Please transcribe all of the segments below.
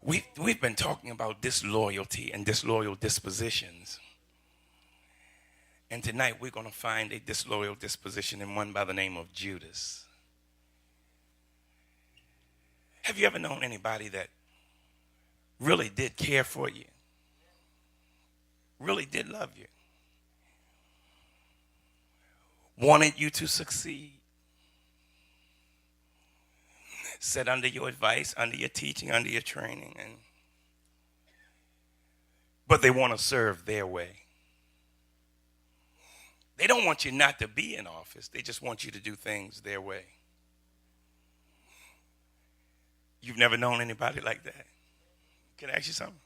We've been talking about disloyalty and disloyal dispositions. And tonight we're going to find a disloyal disposition in one by the name of Judas. Have you ever known anybody that really did care for you? Really did love you? Wanted you to succeed? Sat under your advice, under your teaching, under your training, but they want to serve their way. They don't want you not to be in office. They just want you to do things their way. You've never known anybody like that? Can I ask you something?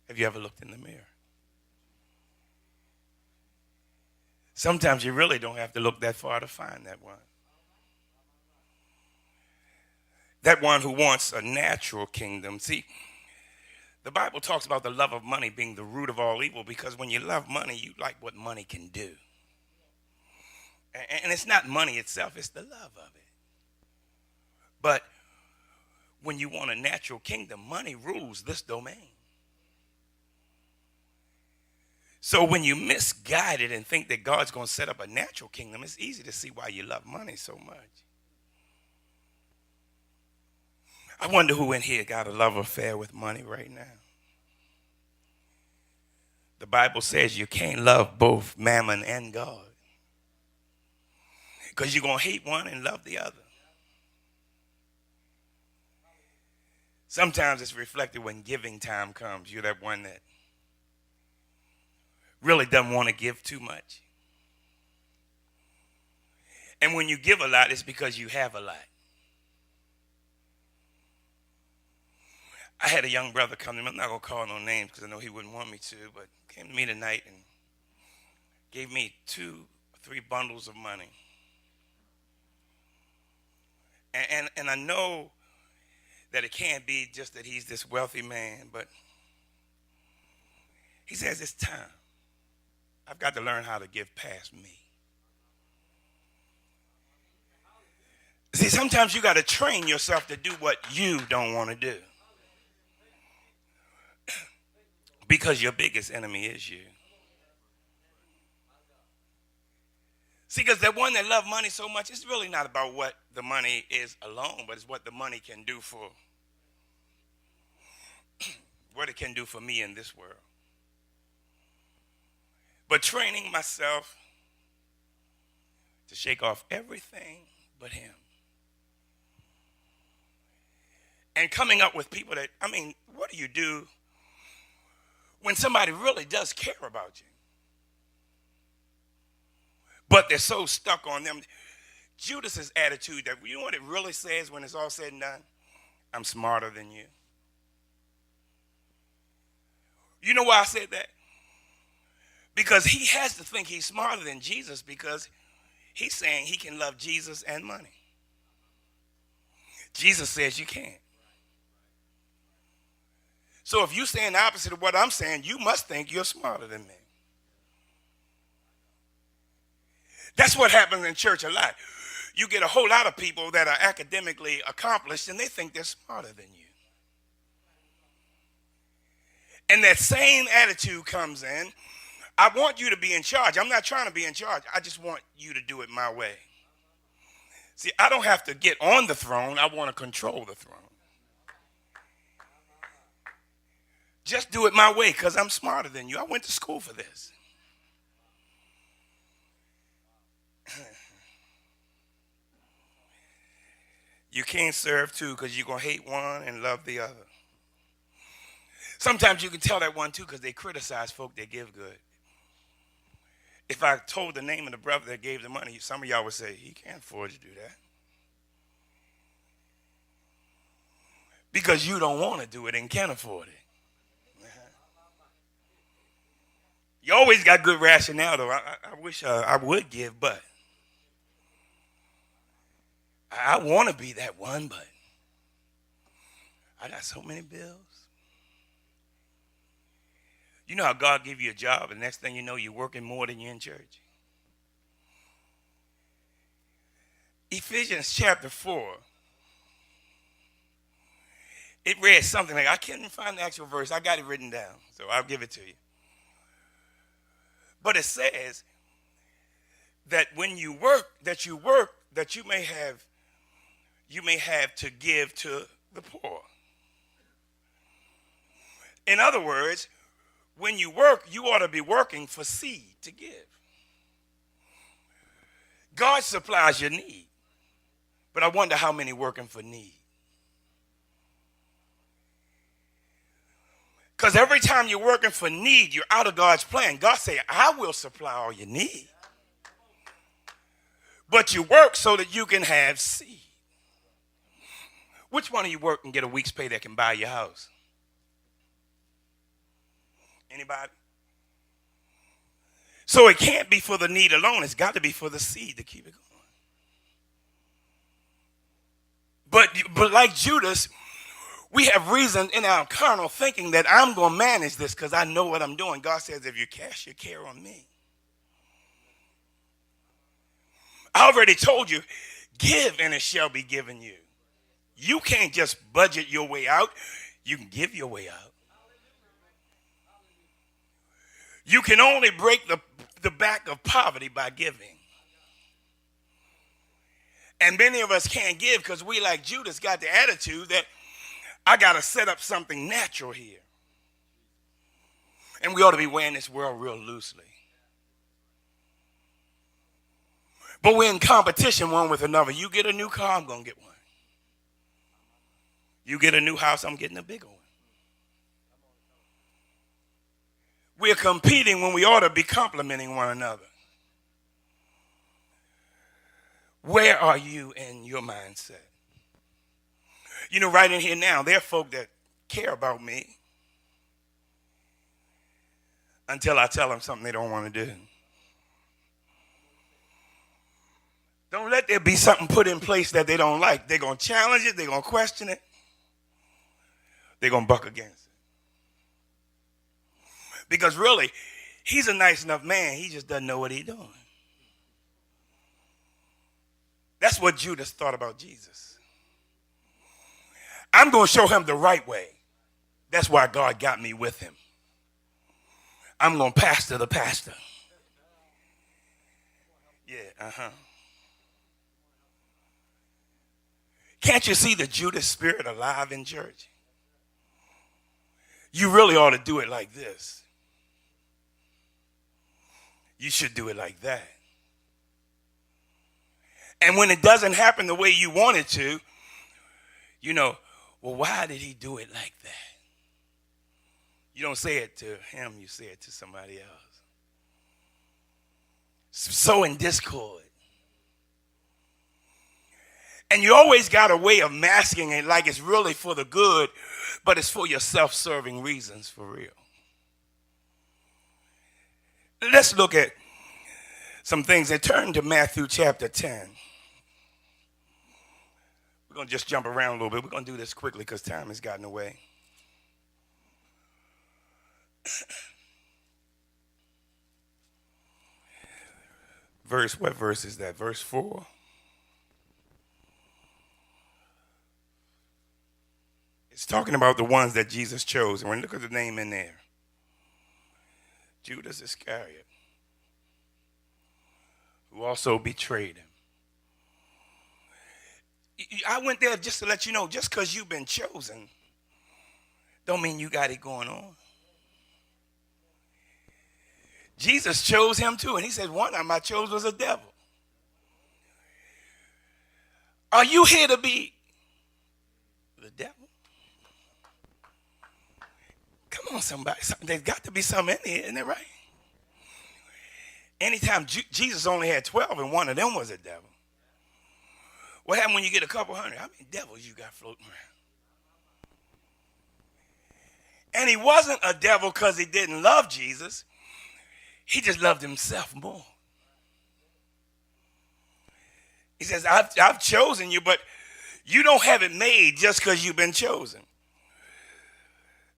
Have you ever looked in the mirror? Sometimes you really don't have to look that far to find that one. That one who wants a natural kingdom. See, the Bible talks about the love of money being the root of all evil, because when you love money, you like what money can do. And it's not money itself, it's the love of it. But when you want a natural kingdom, money rules this domain. So when you misguide it and think that God's going to set up a natural kingdom, it's easy to see why you love money so much. I wonder who in here got a love affair with money right now. The Bible says you can't love both mammon and God, because you're going to hate one and love the other. Sometimes it's reflected when giving time comes. You're that one that really doesn't want to give too much. And when you give a lot, it's because you have a lot. I had a young brother come to me. I'm not going to call no names because I know he wouldn't want me to, but came to me tonight and gave me 2 or 3 bundles of money. And I know that it can't be just that he's this wealthy man, but he says it's time. I've got to learn how to give past me. See, sometimes you got to train yourself to do what you don't want to do, because your biggest enemy is you. See, because that one that loves money so much, it's really not about what the money is alone, but it's what the money can do for, what it can do for me in this world. But training myself to shake off everything but him. And coming up with people that, what do you do when somebody really does care about you, but they're so stuck on them? Judas's attitude, that, you know what it really says when it's all said and done? I'm smarter than you. You know why I said that? Because he has to think he's smarter than Jesus, because he's saying he can love Jesus and money. Jesus says you can't. So if you're saying the opposite of what I'm saying, you must think you're smarter than me. That's what happens in church a lot. You get a whole lot of people that are academically accomplished and they think they're smarter than you. And that same attitude comes in. I want you to be in charge. I'm not trying to be in charge. I just want you to do it my way. See, I don't have to get on the throne. I want to control the throne. Just do it my way because I'm smarter than you. I went to school for this. You can't serve two because you're going to hate one and love the other. Sometimes you can tell that one too because they criticize folk that give good. If I told the name of the brother that gave the money, some of y'all would say, he can't afford to do that. Because you don't want to do it and can't afford it. You always got good rationale, though. I wish I would give, but I want to be that one, but I got so many bills. You know how God give you a job, and the next thing you know, you're working more than you're in church? Ephesians chapter 4 It read something like, I can't find the actual verse. I got it written down, so I'll give it to you. But it says that when you work, that you may have to give to the poor. In other words, when you work, you ought to be working for seed to give. God supplies your need, but I wonder how many working for need. Because every time you're working for need, you're out of God's plan. God say, I will supply all your need. But you work so that you can have seed. Which one of you work and get a week's pay that can buy your house? Anybody? So it can't be for the need alone. It's got to be for the seed to keep it going. But like Judas, we have reason in our carnal thinking that I'm going to manage this because I know what I'm doing. God says, if you cast your care on me. I already told you, give and it shall be given you. You can't just budget your way out. You can give your way out. You can only break the back of poverty by giving. And many of us can't give because we, like Judas, got the attitude that I got to set up something natural here. And we ought to be wearing this world real loosely. But we're in competition one with another. You get a new car, I'm going to get one. You get a new house, I'm getting a bigger one. We're competing when we ought to be complimenting one another. Where are you in your mindset? You know, right in here now, there are folk that care about me until I tell them something they don't want to do. Don't let there be something put in place that they don't like. They're going to challenge it. They're going to question it. They're going to buck against it. Because really, he's a nice enough man. He just doesn't know what he's doing. That's what Judas thought about Jesus. I'm going to show him the right way. That's why God got me with him. I'm going to pastor the pastor. Yeah, Can't you see the Judas spirit alive in church? You really ought to do it like this. You should do it like that. And when it doesn't happen the way you want it to, you know, well, why did he do it like that? You don't say it to him, you say it to somebody else. So in discord. And you always got a way of masking it like it's really for the good, but it's for your self-serving reasons for real. Let's look at some things that turn to Matthew chapter 10. We're going to just jump around a little bit. We're going to do this quickly because time has gotten away. What verse is that? Verse 4. It's talking about the ones that Jesus chose. And when you look at the name in there, Judas Iscariot, who also betrayed him. I went there just to let you know, just because you've been chosen, don't mean you got it going on. Jesus chose him too, and he said, one of them I chose was a devil. Are you here to be the devil? Come on, somebody. There's got to be something in here, isn't it right? Anytime Jesus only had 12 and one of them was a devil. What happened when you get a couple hundred? How many devils you got floating around? And he wasn't a devil because he didn't love Jesus. He just loved himself more. He says, I've chosen you, but you don't have it made just because you've been chosen.